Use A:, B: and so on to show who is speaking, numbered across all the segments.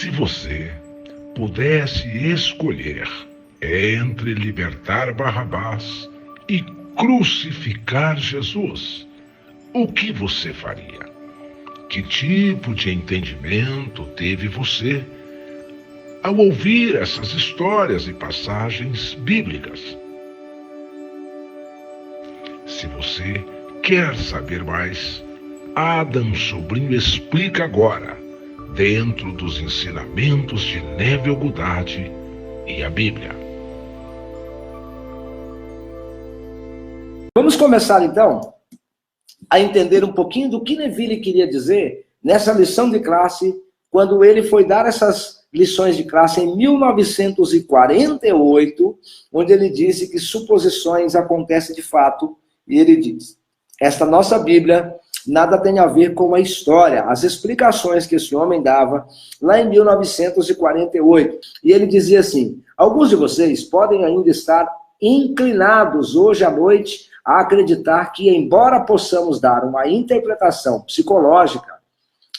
A: Se você pudesse escolher entre libertar Barrabás e crucificar Jesus, o que você faria? Que tipo de entendimento teve você ao ouvir essas histórias e passagens bíblicas? Se você quer saber mais, Adam Sobrinho explica agora, dentro dos ensinamentos de Neville Goddard e a Bíblia.
B: Vamos começar então a entender um pouquinho do que Neville queria dizer nessa lição de classe, quando ele foi dar essas lições de classe em 1948, onde ele disse que suposições acontecem de fato, e ele diz: esta nossa Bíblia nada tem a ver com a história, as explicações que esse homem dava lá em 1948. E ele dizia assim: alguns de vocês podem ainda estar inclinados hoje à noite a acreditar que, embora possamos dar uma interpretação psicológica,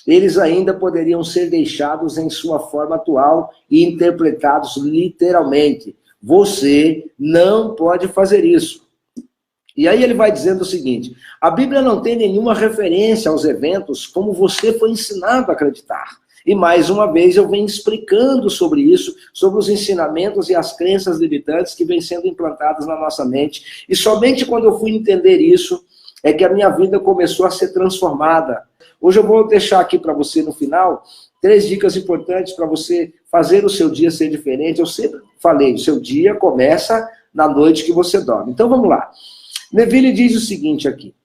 B: eles ainda poderiam ser deixados em sua forma atual e interpretados literalmente. Você não pode fazer isso. E aí ele vai dizendo o seguinte: a Bíblia não tem nenhuma referência aos eventos como você foi ensinado a acreditar. E mais uma vez eu venho explicando sobre isso, sobre os ensinamentos e as crenças limitantes que vêm sendo implantadas na nossa mente. E somente quando eu fui entender isso, é que a minha vida começou a ser transformada. Hoje eu vou deixar aqui para você no final 3 dicas importantes para você fazer o seu dia ser diferente. Eu sempre falei, o seu dia começa na noite que você dorme. Então vamos lá. Neville diz o seguinte aqui.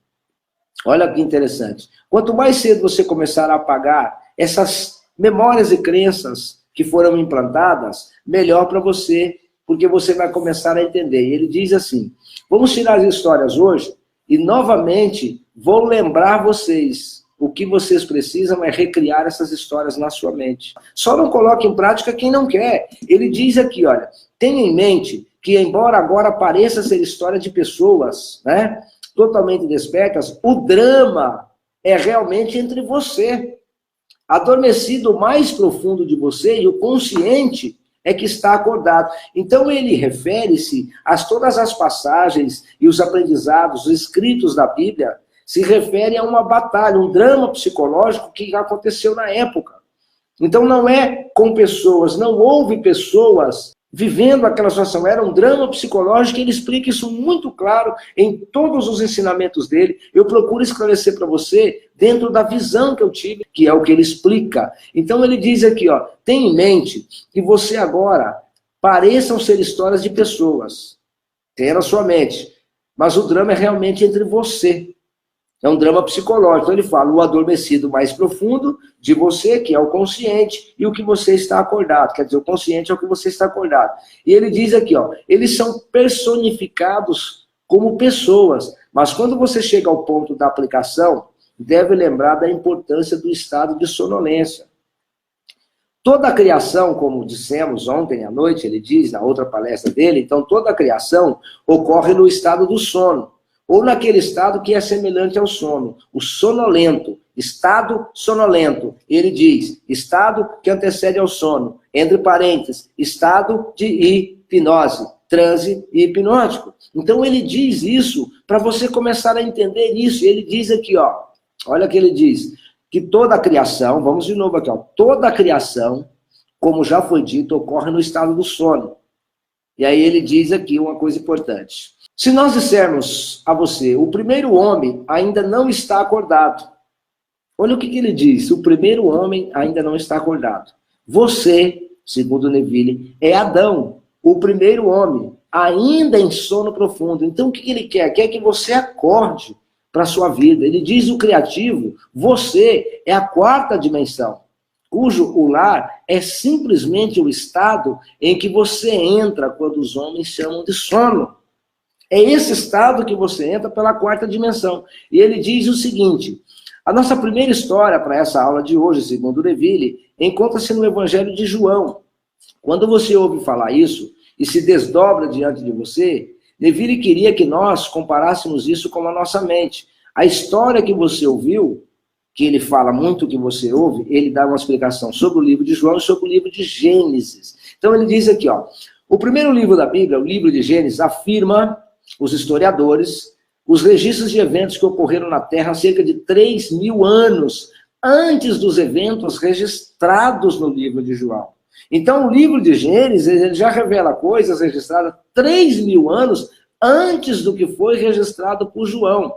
B: Olha que interessante. Quanto mais cedo você começar a apagar essas memórias e crenças que foram implantadas, melhor para você, porque você vai começar a entender. E ele diz assim: vamos tirar as histórias hoje e novamente vou lembrar vocês. O que vocês precisam é recriar essas histórias na sua mente. Só não coloque em prática quem não quer. Ele diz aqui, olha, tenha em mente que, embora agora pareça ser história de pessoas, né, totalmente despertas, o drama é realmente entre você. Adormecido mais profundo de você, e o consciente é que está acordado. Então ele refere-se a todas as passagens e os aprendizados, os escritos da Bíblia, se refere a uma batalha, um drama psicológico que aconteceu na época. Então não é com pessoas, não houve pessoas vivendo aquela situação, era um drama psicológico, e ele explica isso muito claro em todos os ensinamentos dele. Eu procuro esclarecer para você dentro da visão que eu tive, que é o que ele explica. Então ele diz aqui, ó, tenha em mente que você agora pareçam ser histórias de pessoas, tenha na sua mente, mas o drama é realmente entre você. É um drama psicológico. Então ele fala o adormecido mais profundo de você, que é o consciente, e o que você está acordado. Quer dizer, o consciente é o que você está acordado. E ele diz aqui, ó, eles são personificados como pessoas. Mas quando você chega ao ponto da aplicação, deve lembrar da importância do estado de sonolência. Toda a criação, como dissemos ontem à noite, ele diz na outra palestra dele, então toda a criação ocorre no estado do sono, ou naquele estado que é semelhante ao sono, o sonolento, estado sonolento. Ele diz, estado que antecede ao sono, entre parênteses, estado de hipnose, transe hipnótico. Então ele diz isso para você começar a entender isso. Ele diz aqui, ó, olha o que ele diz, que toda a criação, vamos de novo aqui, ó, toda a criação, como já foi dito, ocorre no estado do sono. E aí ele diz aqui uma coisa importante. Se nós dissermos a você, o primeiro homem ainda não está acordado. Olha o que ele diz, o primeiro homem ainda não está acordado. Você, segundo Neville, é Adão, o primeiro homem, ainda em sono profundo. Então o que ele quer? Quer que você acorde para a sua vida. Ele diz o criativo, você é a 4ª dimensão, cujo o lar é simplesmente o estado em que você entra quando os homens chamam de sono. É esse estado que você entra pela 4ª dimensão. E ele diz o seguinte, a nossa primeira história para essa aula de hoje, segundo Neville, encontra-se no Evangelho de João. Quando você ouve falar isso e se desdobra diante de você, Neville queria que nós comparássemos isso com a nossa mente. A história que você ouviu, que ele fala muito que você ouve, ele dá uma explicação sobre o livro de João e sobre o livro de Gênesis. Então ele diz aqui, ó, o primeiro livro da Bíblia, o livro de Gênesis, afirma, os historiadores, os registros de eventos que ocorreram na Terra há cerca de 3.000 anos antes dos eventos registrados no livro de João. Então o livro de Gênesis ele já revela coisas registradas 3.000 anos antes do que foi registrado por João.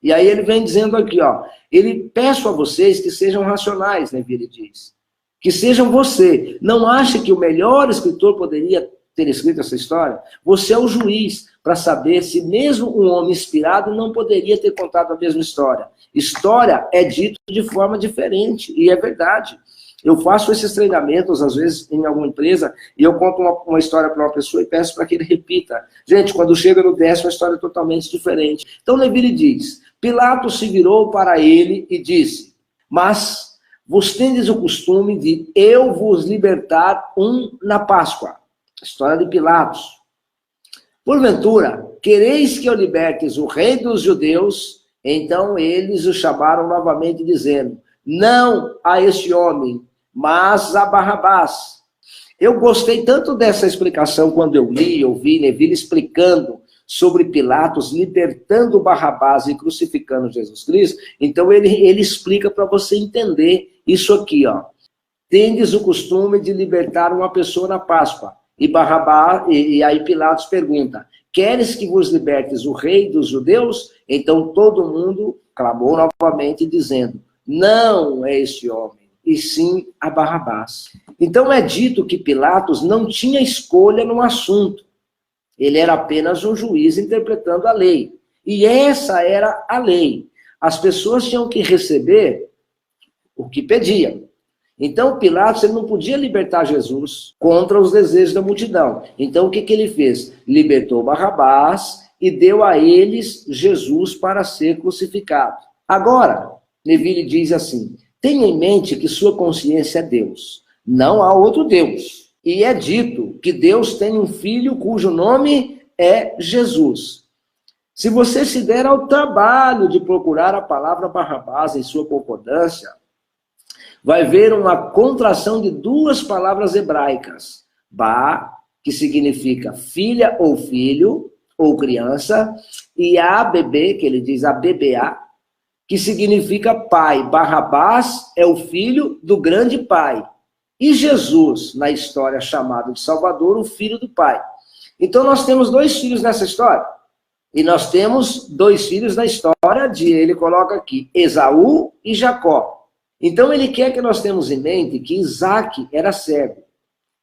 B: E aí ele vem dizendo aqui, ó, ele peço a vocês que sejam racionais, né, ele diz. Que sejam você. Não acha que o melhor escritor poderia ter escrito essa história? Você é o juiz para saber se mesmo um homem inspirado não poderia ter contado a mesma história. História é dito de forma diferente, e é verdade. Eu faço esses treinamentos, às vezes, em alguma empresa, e eu conto uma história para uma pessoa e peço para que ele repita. Gente, quando chega no 10º, a história é totalmente diferente. Então, Levi diz, Pilatos se virou para ele e disse, mas vos tendes o costume de eu vos libertar na Páscoa. História de Pilatos. Porventura, quereis que eu libertes o rei dos judeus? Então eles o chamaram novamente, dizendo, não a este homem, mas a Barrabás. Eu gostei tanto dessa explicação quando eu li, ouvi Neville explicando sobre Pilatos libertando Barrabás e crucificando Jesus Cristo. Então ele explica para você entender isso aqui, ó. Tendes o costume de libertar uma pessoa na Páscoa. E Barrabás, e aí Pilatos pergunta, queres que vos libertes o rei dos judeus? Então todo mundo clamou novamente dizendo, não é este homem, e sim a Barrabás. Então é dito que Pilatos não tinha escolha no assunto. Ele era apenas um juiz interpretando a lei. E essa era a lei. As pessoas tinham que receber o que pediam. Então Pilatos ele não podia libertar Jesus contra os desejos da multidão. Então o que ele fez? Libertou Barrabás e deu a eles Jesus para ser crucificado. Agora, Levi diz assim, tenha em mente que sua consciência é Deus. Não há outro Deus. E é dito que Deus tem um filho cujo nome é Jesus. Se você se der ao trabalho de procurar a palavra Barrabás em sua concordância, vai ver uma contração de duas palavras hebraicas. Ba, que significa filha ou filho, ou criança, e a bebê, que ele diz a BBA, que significa pai. Barrabás é o filho do grande pai. E Jesus, na história chamado de Salvador, o filho do pai. Então nós temos dois filhos nessa história. E nós temos dois filhos na história de, ele coloca aqui, Esaú e Jacó. Então ele quer que nós tenhamos em mente que Isaac era cego.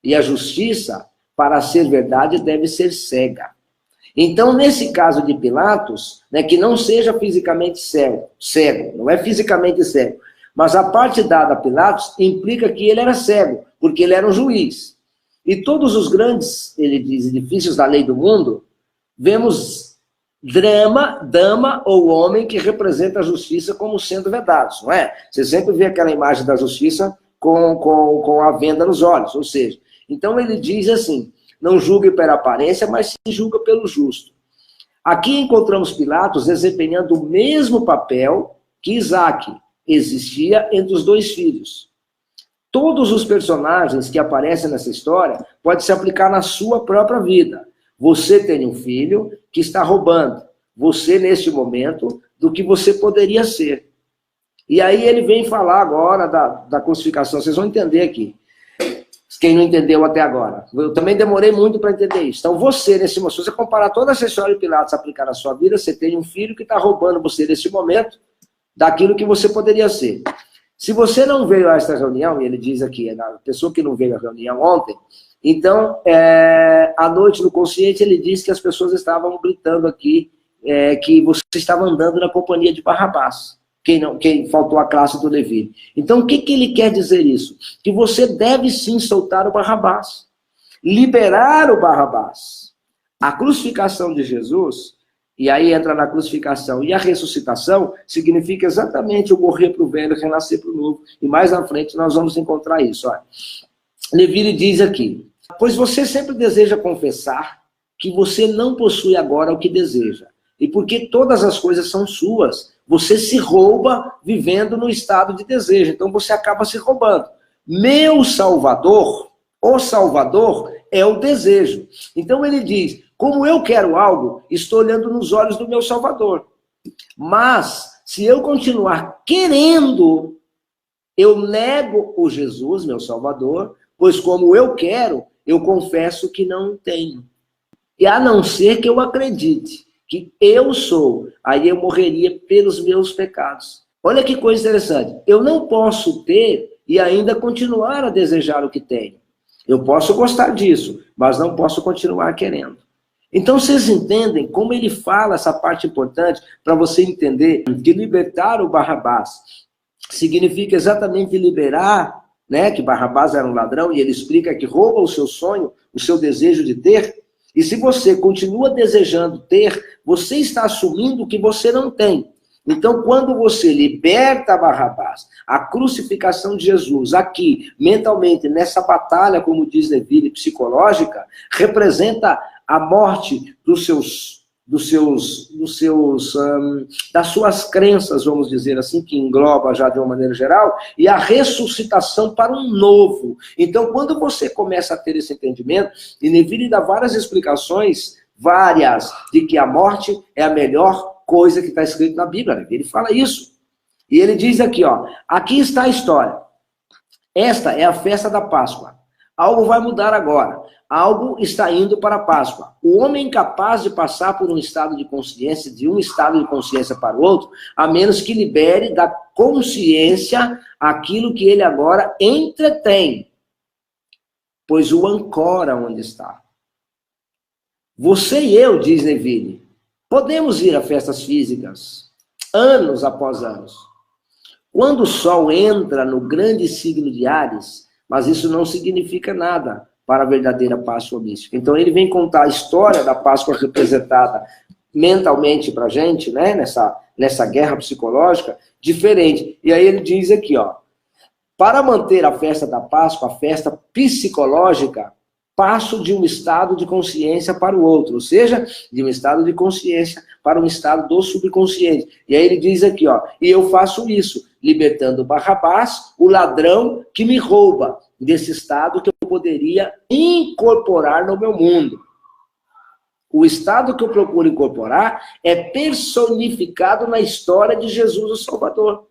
B: E a justiça, para ser verdade, deve ser cega. Então, nesse caso de Pilatos, né, que não seja fisicamente cego, não é fisicamente cego, mas a parte dada a Pilatos implica que ele era cego, porque ele era um juiz. E todos os grandes, ele diz, edifícios da lei do mundo, vemos dama ou homem que representa a justiça como sendo vedados, não é? Você sempre vê aquela imagem da justiça com a venda nos olhos, ou seja, então ele diz assim, não julgue pela aparência, mas se julga pelo justo. Aqui encontramos Pilatos desempenhando o mesmo papel que Isaac existia entre os dois filhos. Todos os personagens que aparecem nessa história podem se aplicar na sua própria vida. Você tem um filho que está roubando. Você, neste momento, do que você poderia ser. E aí ele vem falar agora da crucificação. Vocês vão entender aqui. Quem não entendeu até agora. Eu também demorei muito para entender isso. Então você, nesse momento, se você comparar toda essa história de Pilatos aplicar na sua vida, você tem um filho que está roubando você nesse momento daquilo que você poderia ser. Se você não veio a esta reunião, e ele diz aqui, a pessoa que não veio à reunião ontem, então, à noite no consciente, ele diz que as pessoas estavam gritando aqui que você estava andando na companhia de Barrabás. Quem faltou a classe do Levi. Então, o que ele quer dizer isso? Que você deve sim soltar o Barrabás. Liberar o Barrabás. A crucificação de Jesus, e aí entra na crucificação e a ressuscitação, significa exatamente o morrer para o velho e renascer para o novo. E mais na frente nós vamos encontrar isso. Olha. Levi diz aqui, pois você sempre deseja confessar que você não possui agora o que deseja. e porque todas as coisas são suas. Você se rouba vivendo no estado de desejo, então você acaba se roubando. Meu Salvador, o Salvador, é o desejo. Então ele diz, como eu quero algo, estou olhando nos olhos do meu Salvador. Mas, se eu continuar querendo, eu nego o Jesus, meu Salvador, pois como eu quero, eu confesso que não tenho. E a não ser que eu acredite que eu sou, aí eu morreria pelos meus pecados. Olha que coisa interessante. Eu não posso ter e ainda continuar a desejar o que tenho. Eu posso gostar disso, mas não posso continuar querendo. Então vocês entendem como ele fala essa parte importante para você entender que libertar o Barrabás significa exatamente liberar, né, que Barrabás era um ladrão, e ele explica que rouba o seu sonho, o seu desejo de ter. E se você continua desejando ter, você está assumindo que você não tem. Então, quando você liberta Barrabás, a crucificação de Jesus, aqui, mentalmente, nessa batalha, como diz Neville, psicológica, representa a morte das suas crenças, vamos dizer assim, que engloba já de uma maneira geral, e a ressuscitação para um novo. Então, quando você começa a ter esse entendimento, e Neville dá várias explicações, de que a morte é a melhor coisa que está escrito na Bíblia. Ele fala isso. E ele diz aqui, ó, aqui está a história. Esta é a festa da Páscoa. Algo vai mudar agora. Algo está indo para a Páscoa. O homem é incapaz de passar por um estado de consciência, de um estado de consciência para o outro, a menos que libere da consciência aquilo que ele agora entretém, pois o ancora onde está. Você e eu, diz Neville, podemos ir a festas físicas, anos após anos. Quando o sol entra no grande signo de Áries, mas isso não significa nada para a verdadeira Páscoa mística. Então ele vem contar a história da Páscoa representada mentalmente para a gente, né, nessa guerra psicológica, diferente. E aí ele diz aqui, ó, para manter a festa da Páscoa, a festa psicológica, passo de um estado de consciência para o outro, ou seja, de um estado de consciência para um estado do subconsciente. E aí ele diz aqui, ó, e eu faço isso, libertando Barrabás, o ladrão que me rouba, desse estado que eu poderia incorporar no meu mundo. O estado que eu procuro incorporar é personificado na história de Jesus o Salvador.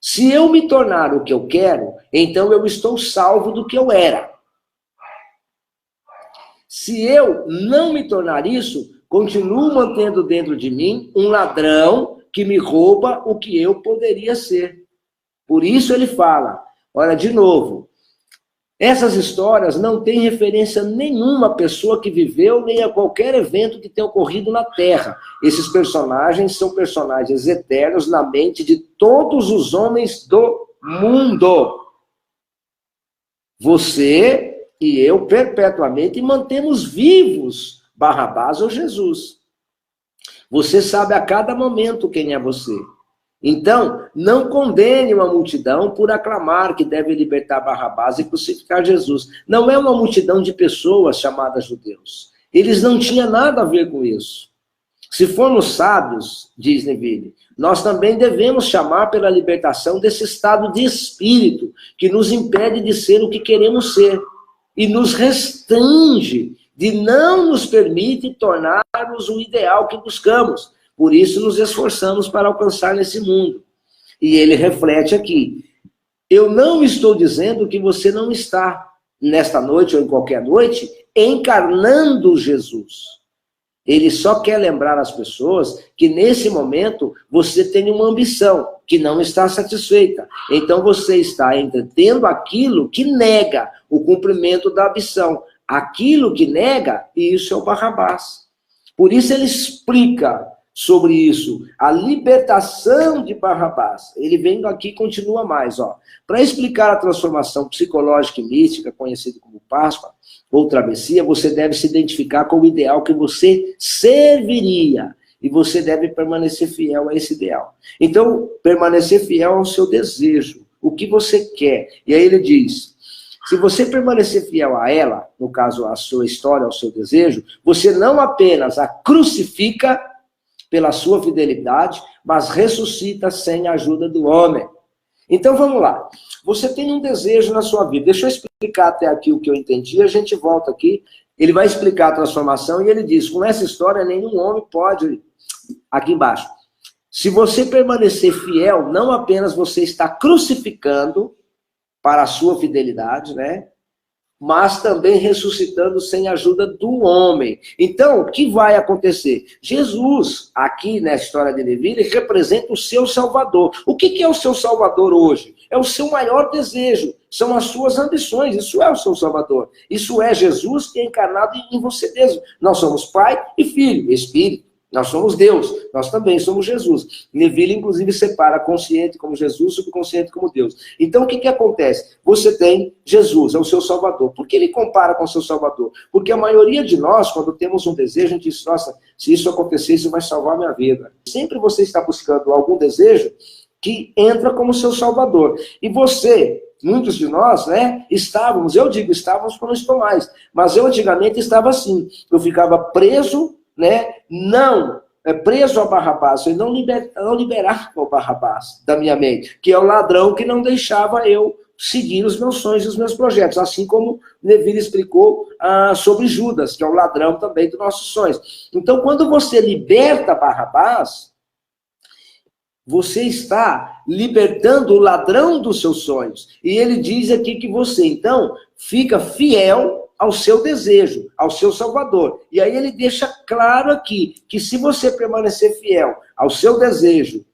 B: Se eu me tornar o que eu quero, então eu estou salvo do que eu era. Se eu não me tornar isso, continuo mantendo dentro de mim um ladrão que me rouba o que eu poderia ser. Por isso ele fala, olha, de novo, essas histórias não têm referência nenhuma à pessoa que viveu, nem a qualquer evento que tenha ocorrido na Terra. Esses personagens são personagens eternos na mente de todos os homens do mundo. Você e eu perpetuamente mantemos vivos Barrabás ou Jesus. Você sabe a cada momento quem é você. Então, não condene uma multidão por aclamar que deve libertar Barrabás e crucificar Jesus. Não é uma multidão de pessoas chamadas judeus. Eles não tinham nada a ver com isso. Se formos sábios, diz Neville, nós também devemos chamar pela libertação desse estado de espírito que nos impede de ser o que queremos ser e nos restringe, de não nos permite tornarmos o ideal que buscamos. Por isso nos esforçamos para alcançar nesse mundo. E ele reflete aqui, eu não estou dizendo que você não está, nesta noite ou em qualquer noite, encarnando Jesus. Ele só quer lembrar as pessoas que nesse momento você tem uma ambição que não está satisfeita. Então você está entretendo aquilo que nega o cumprimento da ambição. Aquilo que nega, e isso é o Barrabás. Por isso ele explica sobre isso, a libertação de Barrabás. Ele vem aqui e continua mais, ó. Para explicar a transformação psicológica e mística, conhecida como Páscoa, ou travessia, você deve se identificar com o ideal que você serviria. E você deve permanecer fiel a esse ideal. Então, permanecer fiel ao seu desejo, o que você quer. E aí ele diz, se você permanecer fiel a ela, no caso, a sua história, ao seu desejo, você não apenas a crucifica, pela sua fidelidade, mas ressuscita sem a ajuda do homem. Então vamos lá. Você tem um desejo na sua vida. Deixa eu explicar até aqui o que eu entendi, a gente volta aqui. Ele vai explicar a transformação e ele diz, com essa história nenhum homem pode... Aqui embaixo. Se você permanecer fiel, não apenas você está crucificando para a sua fidelidade, né? Mas também ressuscitando sem a ajuda do homem. Então, o que vai acontecer? Jesus, aqui na história de Levi, ele representa o seu Salvador. O que é o seu Salvador hoje? É o seu maior desejo, são as suas ambições, isso é o seu Salvador. Isso é Jesus que é encarnado em você mesmo. Nós somos Pai e Filho, Espírito. Nós somos Deus, nós também somos Jesus. Neville, inclusive, separa consciente como Jesus, subconsciente como Deus. Então, o que acontece? Você tem Jesus, é o seu Salvador. Por que ele compara com o seu Salvador? Porque a maioria de nós, quando temos um desejo, a gente diz, nossa, se isso acontecer, isso vai salvar a minha vida. Sempre você está buscando algum desejo que entra como seu Salvador. E você... Muitos de nós, né, estávamos, eu digo estávamos porque não estou mais, mas eu antigamente estava assim, eu ficava preso, né, preso a Barrabás, eu não liberava o Barrabás da minha mente, que é o ladrão que não deixava eu seguir os meus sonhos e os meus projetos, assim como Neville explicou sobre Judas, que é o ladrão também dos nossos sonhos. Então, quando você liberta Barrabás, você está libertando o ladrão dos seus sonhos. E ele diz aqui que você, então, fica fiel ao seu desejo, ao seu Salvador. E aí ele deixa claro aqui, que se você permanecer fiel ao seu desejo,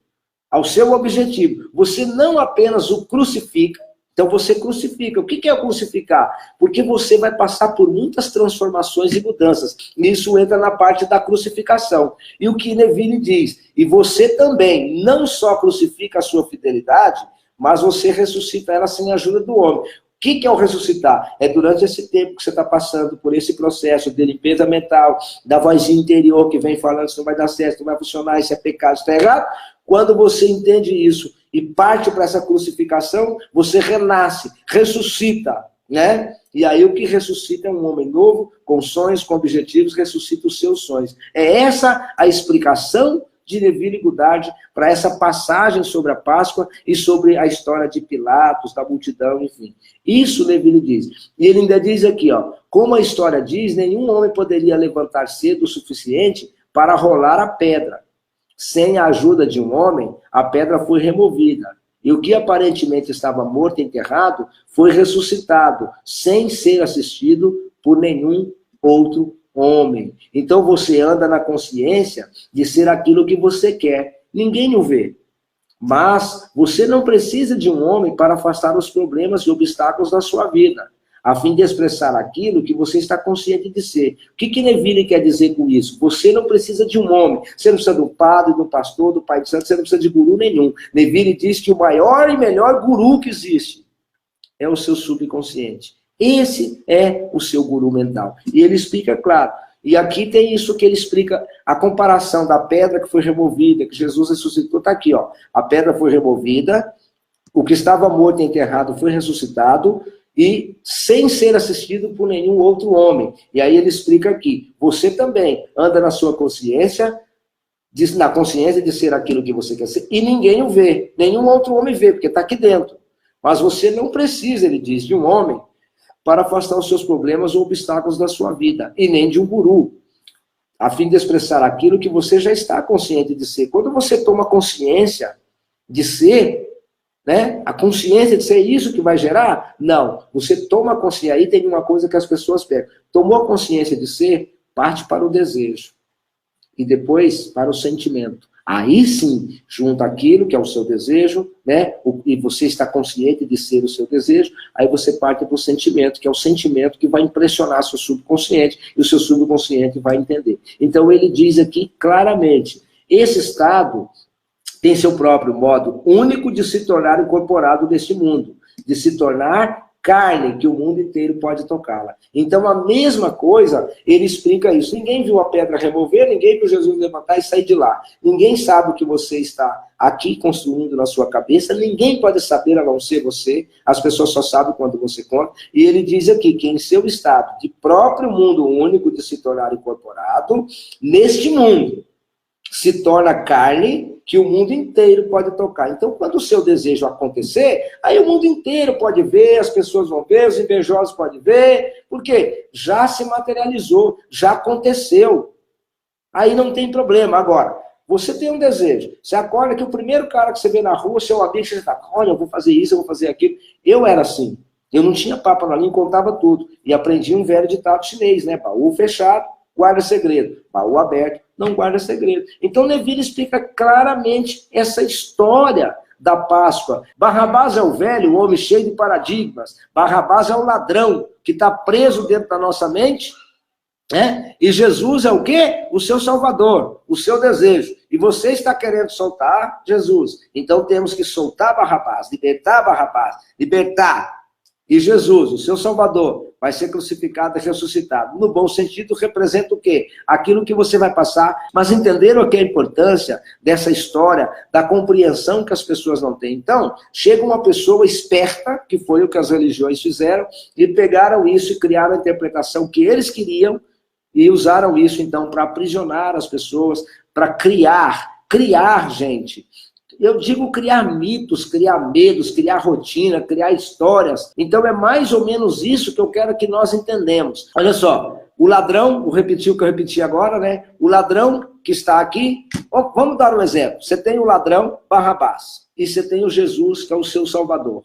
B: ao seu objetivo, você não apenas o crucifica, então você crucifica. O que é crucificar? Porque você vai passar por muitas transformações e mudanças. E isso entra na parte da crucificação. E o que Neville diz, e você também não só crucifica a sua fidelidade, mas você ressuscita ela sem a ajuda do homem. O que é o ressuscitar? É durante esse tempo que você está passando por esse processo de limpeza mental, da vozinha interior que vem falando isso não vai dar certo, não vai funcionar, isso é pecado, isso está errado. Quando você entende isso e parte para essa crucificação, você renasce, ressuscita, né? E aí o que ressuscita é um homem novo, com sonhos, com objetivos, ressuscita os seus sonhos. É essa a explicação de Neville Goddard para essa passagem sobre a Páscoa e sobre a história de Pilatos, da multidão, enfim. Isso Neville diz. E ele ainda diz aqui, ó, como a história diz, nenhum homem poderia levantar cedo o suficiente para rolar a pedra. Sem a ajuda de um homem, a pedra foi removida. E o que aparentemente estava morto e enterrado foi ressuscitado, sem ser assistido por nenhum outro homem. Então você anda na consciência de ser aquilo que você quer. Ninguém o vê. Mas você não precisa de um homem para afastar os problemas e obstáculos da sua vida, a fim de expressar aquilo que você está consciente de ser. O que Neville quer dizer com isso? Você não precisa de um homem, você não precisa de um padre, de um pastor, do pai de santo, você não precisa de guru nenhum. Neville diz que o maior e melhor guru que existe é o seu subconsciente. Esse é o seu guru mental. E ele explica, claro, e aqui tem isso que ele explica, a comparação da pedra que foi removida, que Jesus ressuscitou, está aqui, ó. A pedra foi removida, o que estava morto e enterrado foi ressuscitado, e sem ser assistido por nenhum outro homem. E aí ele explica aqui, você também anda na sua consciência, na consciência de ser aquilo que você quer ser, e ninguém o vê, nenhum outro homem vê, porque está aqui dentro. Mas você não precisa, ele diz, de um homem para afastar os seus problemas ou obstáculos da sua vida, e nem de um guru, a fim de expressar aquilo que você já está consciente de ser. Quando você toma consciência de ser, né? A consciência de ser isso que vai gerar? Não. Você toma consciência. Aí tem uma coisa que as pessoas pegam. Tomou a consciência de ser, parte para o desejo. E depois para o sentimento. Aí sim, junta aquilo que é o seu desejo, né? E você está consciente de ser o seu desejo, aí você parte para o sentimento, que é o sentimento que vai impressionar seu subconsciente, e o seu subconsciente vai entender. Então ele diz aqui claramente, esse estado tem seu próprio modo único de se tornar incorporado neste mundo, de se tornar carne, que o mundo inteiro pode tocá-la. Então, a mesma coisa, ele explica isso. Ninguém viu a pedra remover, ninguém viu Jesus levantar e sair de lá. Ninguém sabe o que você está aqui construindo na sua cabeça, ninguém pode saber a não ser você, as pessoas só sabem quando você conta. E ele diz aqui que em seu estado de próprio mundo único de se tornar incorporado, neste mundo, se torna carne que o mundo inteiro pode tocar. Então, quando o seu desejo acontecer, aí o mundo inteiro pode ver, as pessoas vão ver, os invejosos podem ver, porque já se materializou, já aconteceu. Aí não tem problema. Agora, você tem um desejo, você acorda que o primeiro cara que você vê na rua, seu amigo, você está, olha, eu vou fazer isso, eu vou fazer aquilo. Eu era assim. Eu não tinha papo na língua, contava tudo. E aprendi um velho ditado chinês, né? Baú fechado, guarda segredo. Baú aberto, não guarda segredo. Então, Neville explica claramente essa história da Páscoa. Barrabás é o velho, o homem cheio de paradigmas. Barrabás é o ladrão que está preso dentro da nossa mente. E Jesus é o quê? O seu Salvador, o seu desejo. E você está querendo soltar Jesus. Então, temos que soltar Barrabás, libertar. E Jesus, o seu Salvador, vai ser crucificado e ressuscitado. No bom sentido, representa o quê? Aquilo que você vai passar. Mas entenderam aqui a importância dessa história, da compreensão que as pessoas não têm. Então, chega uma pessoa esperta, que foi o que as religiões fizeram, e pegaram isso e criaram a interpretação que eles queriam, e usaram isso, então, para aprisionar as pessoas, para criar, gente. Eu digo criar mitos, criar medos, criar rotina, criar histórias. Então é mais ou menos isso que eu quero que nós entendemos. Olha só, o ladrão, vou repetir o que eu repeti agora, né? O ladrão que está aqui, vamos dar um exemplo. Você tem o ladrão Barrabás e você tem o Jesus, que é o seu Salvador,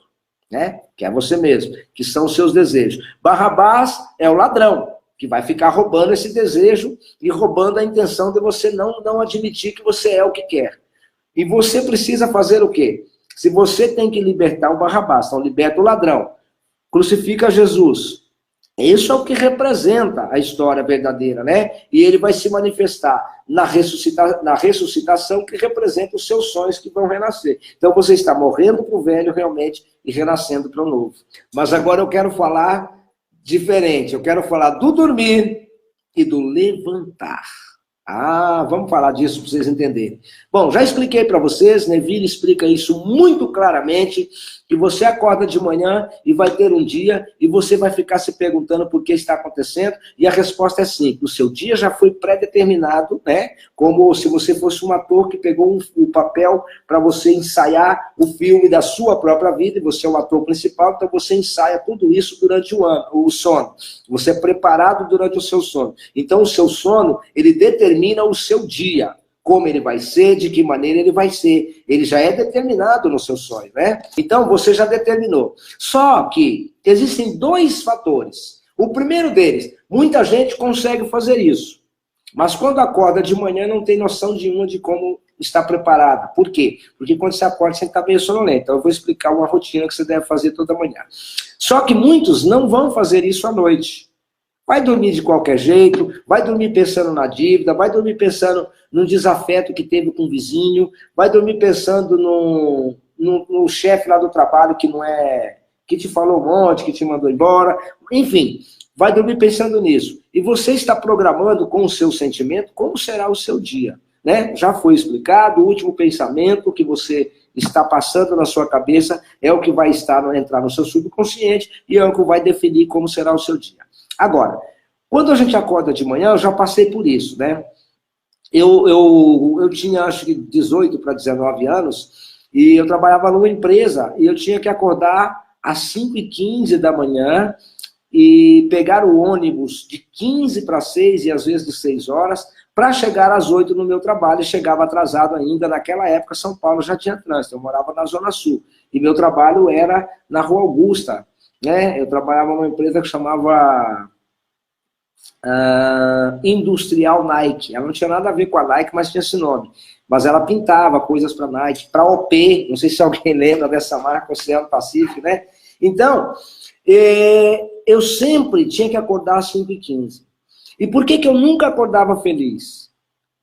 B: né? Que é você mesmo, que são os seus desejos. Barrabás é o ladrão, que vai ficar roubando esse desejo e roubando a intenção de você não admitir que você é o que quer. E você precisa fazer o quê? Se você tem que libertar o Barrabás, então liberta o ladrão, crucifica Jesus. Isso é o que representa a história verdadeira, né? E ele vai se manifestar na ressuscitação, que representa os seus sonhos que vão renascer. Então você está morrendo para o velho realmente e renascendo para o novo. Mas agora eu quero falar diferente. Eu quero falar do dormir e do levantar. Vamos falar disso para vocês entenderem. Bom, já expliquei para vocês, Neville explica isso muito claramente, que você acorda de manhã e vai ter um dia e você vai ficar se perguntando por que está acontecendo, e a resposta é simples. O seu dia já foi pré-determinado, né? Como se você fosse um ator que pegou o papel para você ensaiar o filme da sua própria vida, e você é o ator principal, então você ensaia tudo isso durante o sono. Você é preparado durante o seu sono. Então o seu sono, ele determina o seu dia. Como ele vai ser, de que maneira ele vai ser. Ele já é determinado no seu sonho, né? Então, você já determinou. Só que existem dois fatores. O primeiro deles, muita gente consegue fazer isso. Mas quando acorda de manhã, não tem noção de como está preparada. Por quê? Porque quando você acorda, você está meio sonolento. Então, eu vou explicar uma rotina que você deve fazer toda manhã. Só que muitos não vão fazer isso à noite. Vai dormir de qualquer jeito, vai dormir pensando na dívida, vai dormir pensando no desafeto que teve com o vizinho, vai dormir pensando no chefe lá do trabalho que te falou um monte, que te mandou embora, enfim, vai dormir pensando nisso. E você está programando com o seu sentimento como será o seu dia, né? Já foi explicado, o último pensamento que você está passando na sua cabeça é o que vai entrar no seu subconsciente e é o que vai definir como será o seu dia. Agora, quando a gente acorda de manhã, eu já passei por isso, né? Eu tinha, acho que 18 para 19 anos, e eu trabalhava numa empresa, e eu tinha que acordar às 5h15 da manhã, e pegar o ônibus de 15 para 6, e às vezes de 6 horas, para chegar às 8 no meu trabalho, e chegava atrasado ainda. Naquela época, São Paulo já tinha trânsito, eu morava na Zona Sul, e meu trabalho era na Rua Augusta, né? Eu trabalhava numa empresa que chamava Industrial Nike. Ela não tinha nada a ver com a Nike, mas tinha esse nome. Mas ela pintava coisas para Nike, para OP, não sei se alguém lembra dessa marca, Oceano Pacífico, né? Então, eu sempre tinha que acordar às 5h15. E por que eu nunca acordava feliz?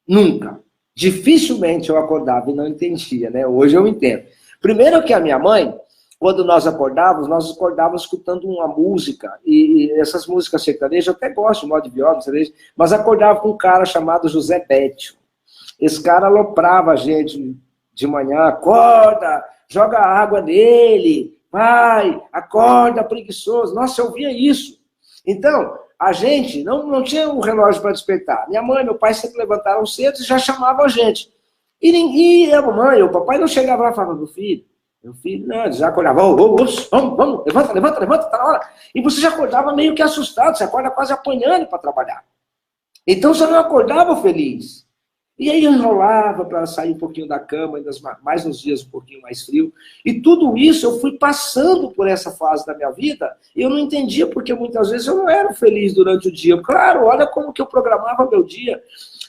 B: Nunca. Dificilmente eu acordava e não entendia, né? Hoje eu entendo. Primeiro que a minha mãe, quando nós acordávamos escutando uma música, e essas músicas sertanejas, eu até gosto de modo de viola, mas acordava com um cara chamado José Bétio. Esse cara aloprava a gente de manhã: acorda, joga água nele, vai, acorda, preguiçoso. Nossa, eu ouvia isso. Então, a gente não tinha um relógio para despertar. Minha mãe e meu pai sempre levantaram cedo e já chamavam a gente. E a mamãe, o papai não chegava lá e falava, meu filho, não, eles já acordavam, vamos, levanta, tá na hora. E você já acordava meio que assustado, você acorda quase apanhando para trabalhar. Então você não acordava feliz. E aí eu enrolava para sair um pouquinho da cama, ainda mais nos dias um pouquinho mais frio. E tudo isso eu fui passando por essa fase da minha vida e eu não entendia porque muitas vezes eu não era feliz durante o dia. Claro, olha como que eu programava meu dia.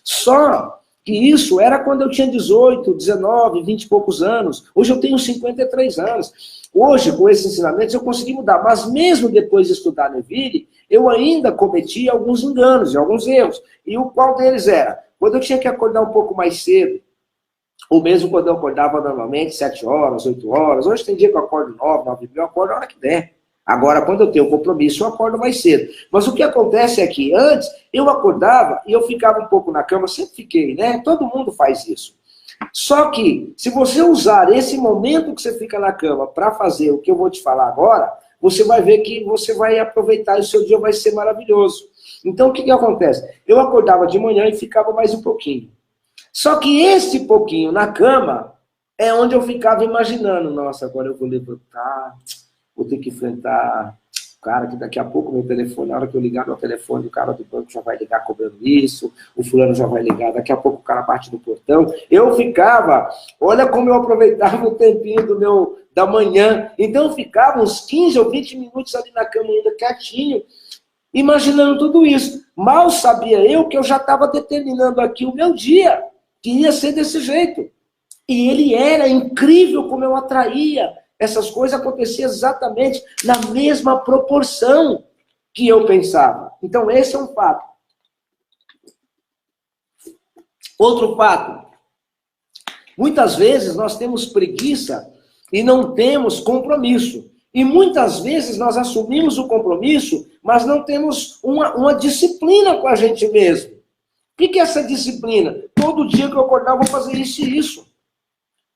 B: Só que isso era quando eu tinha 18, 19, 20 e poucos anos. Hoje eu tenho 53 anos. Hoje, com esses ensinamentos, eu consegui mudar. Mas mesmo depois de estudar Neville, eu ainda cometia alguns enganos e alguns erros. E o qual deles era? Quando eu tinha que acordar um pouco mais cedo, ou mesmo quando eu acordava normalmente, 7 horas, 8 horas. Hoje tem dia que eu acordo 9, 9 e eu acordo a hora que der. Agora, quando eu tenho compromisso, eu acordo mais cedo. Mas o que acontece é que antes eu acordava e eu ficava um pouco na cama, sempre fiquei, né? Todo mundo faz isso. Só que, se você usar esse momento que você fica na cama para fazer o que eu vou te falar agora, você vai ver que você vai aproveitar e o seu dia vai ser maravilhoso. Então, o que acontece? Eu acordava de manhã e ficava mais um pouquinho. Só que esse pouquinho na cama é onde eu ficava imaginando, nossa, agora eu vou levantar, vou ter que enfrentar o cara que daqui a pouco meu telefone, na hora que eu ligar meu telefone, o cara do banco já vai ligar cobrando isso, o fulano já vai ligar, daqui a pouco o cara bate no portão. Eu ficava, olha como eu aproveitava o tempinho da manhã. Então eu ficava uns 15 ou 20 minutos ali na cama ainda quietinho, imaginando tudo isso. Mal sabia eu que eu já estava determinando aqui o meu dia, que ia ser desse jeito. E ele era incrível como eu atraía. Essas coisas aconteciam exatamente na mesma proporção que eu pensava. Então, esse é um fato. Outro fato. Muitas vezes nós temos preguiça e não temos compromisso. E muitas vezes nós assumimos o compromisso, mas não temos uma disciplina com a gente mesmo. O que é essa disciplina? Todo dia que eu acordar, eu vou fazer isso e isso.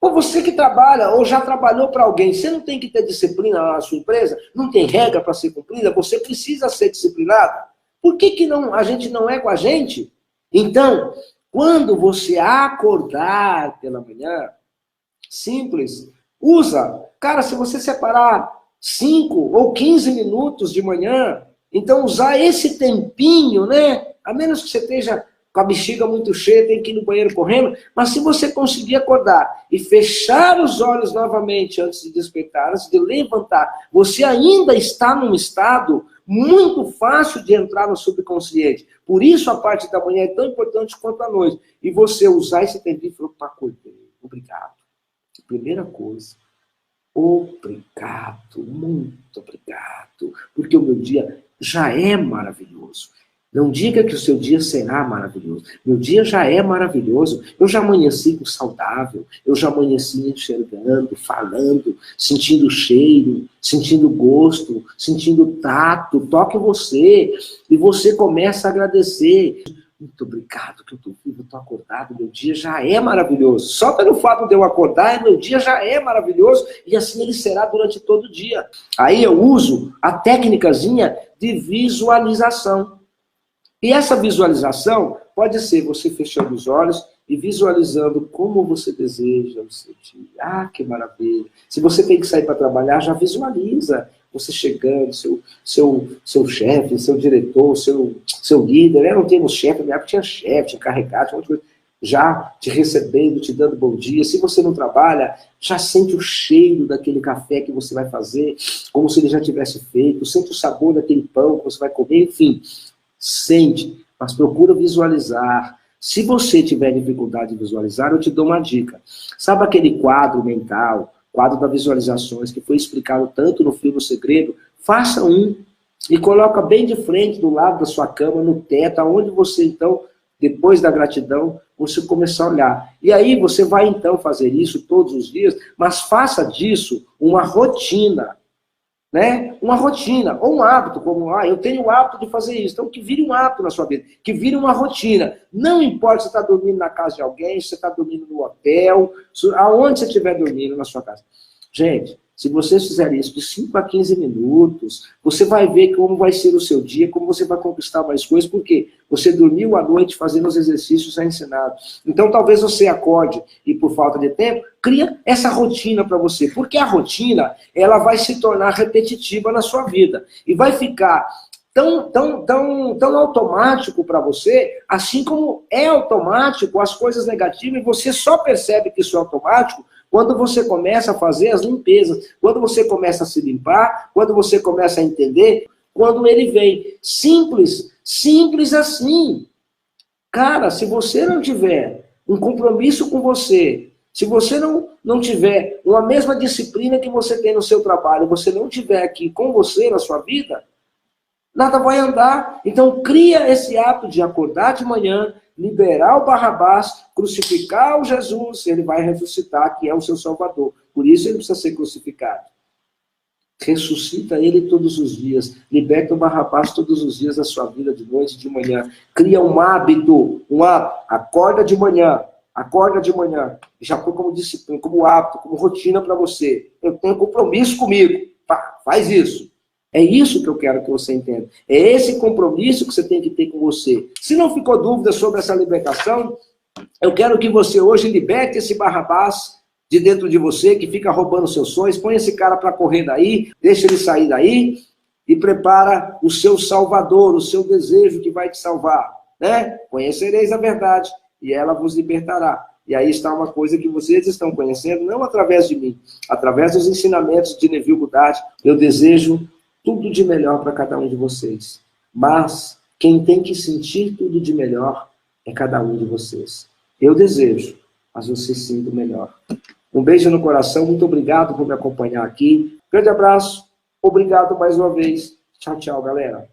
B: Ou você que trabalha, ou já trabalhou para alguém, você não tem que ter disciplina na sua empresa? Não tem regra para ser cumprida? Você precisa ser disciplinado? Por que não, a gente não é com a gente? Então, quando você acordar pela manhã, simples, usa. Cara, se você separar 5 ou 15 minutos de manhã, então usar esse tempinho, né? A menos que você esteja com a bexiga muito cheia, tem que ir no banheiro correndo, mas se você conseguir acordar e fechar os olhos novamente antes de despertar, antes de levantar, você ainda está num estado muito fácil de entrar no subconsciente. Por isso a parte da manhã é tão importante quanto a noite. E você usar esse tempinho e falar, acordei, obrigado. Primeira coisa, obrigado, muito obrigado, porque o meu dia já é maravilhoso. Não diga que o seu dia será maravilhoso. Meu dia já é maravilhoso. Eu já amanheci saudável. Eu já amanheci enxergando, falando, sentindo cheiro, sentindo gosto, sentindo tato. Toque você. E você começa a agradecer. Muito obrigado que eu estou vivo, eu estou acordado. Meu dia já é maravilhoso. Só pelo fato de eu acordar, meu dia já é maravilhoso. E assim ele será durante todo o dia. Aí eu uso a técnicazinha de visualização. E essa visualização pode ser você fechando os olhos e visualizando como você deseja o seu dia. Ah, que maravilha. Se você tem que sair para trabalhar, já visualiza você chegando, seu chefe, seu diretor, seu líder. Eu não temos chefe, na minha época tinha chefe, tinha carregado, já te recebendo, te dando bom dia. Se você não trabalha, já sente o cheiro daquele café que você vai fazer, como se ele já tivesse feito, sente o sabor daquele pão que você vai comer, enfim. Sente, mas procura visualizar. Se você tiver dificuldade de visualizar, eu te dou uma dica. Sabe aquele quadro mental, quadro das visualizações, que foi explicado tanto no filme O Segredo? Faça um e coloca bem de frente, do lado da sua cama, no teto, aonde você, então, depois da gratidão, você começar a olhar. E aí você vai, então, fazer isso todos os dias, mas faça disso uma rotina. Né? Uma rotina, ou um hábito, como, eu tenho o hábito de fazer isso. Então, que vire um hábito na sua vida, que vire uma rotina. Não importa se você está dormindo na casa de alguém, se você está dormindo no hotel, aonde você estiver dormindo na sua casa. Gente, Se vocês fizerem isso de 5 a 15 minutos, você vai ver como vai ser o seu dia, como você vai conquistar mais coisas, porque você dormiu à noite fazendo os exercícios ensinados. Então, talvez você acorde e, por falta de tempo, cria essa rotina para você. Porque a rotina, ela vai se tornar repetitiva na sua vida. E vai ficar tão automático para você, assim como é automático as coisas negativas, e você só percebe que isso é automático quando você começa a fazer as limpezas, quando você começa a se limpar, quando você começa a entender, quando ele vem. Simples, simples assim. Cara, se você não tiver um compromisso com você, se você não tiver uma mesma disciplina que você tem no seu trabalho, você não tiver aqui com você na sua vida, nada vai andar. Então cria esse hábito de acordar de manhã, liberar o Barrabás, crucificar o Jesus, ele vai ressuscitar, que é o seu Salvador. Por isso ele precisa ser crucificado. Ressuscita ele todos os dias, liberta o Barrabás todos os dias da sua vida, de noite e de manhã. Cria um hábito, acorda de manhã, já foi como disciplina, como hábito, como rotina para você. Eu tenho compromisso comigo, faz isso. É isso que eu quero que você entenda. É esse compromisso que você tem que ter com você. Se não ficou dúvida sobre essa libertação, eu quero que você hoje liberte esse Barrabás de dentro de você, que fica roubando seus sonhos. Põe esse cara para correr daí, deixa ele sair daí e prepara o seu Salvador, o seu desejo que vai te salvar. Né? Conhecereis a verdade e ela vos libertará. E aí está uma coisa que vocês estão conhecendo, não através de mim, através dos ensinamentos de Neville Goddard. Eu desejo tudo de melhor para cada um de vocês. Mas quem tem que sentir tudo de melhor é cada um de vocês. Eu desejo, mas você sinta o melhor. Um beijo no coração, muito obrigado por me acompanhar aqui. Grande abraço, obrigado mais uma vez. Tchau, tchau, galera.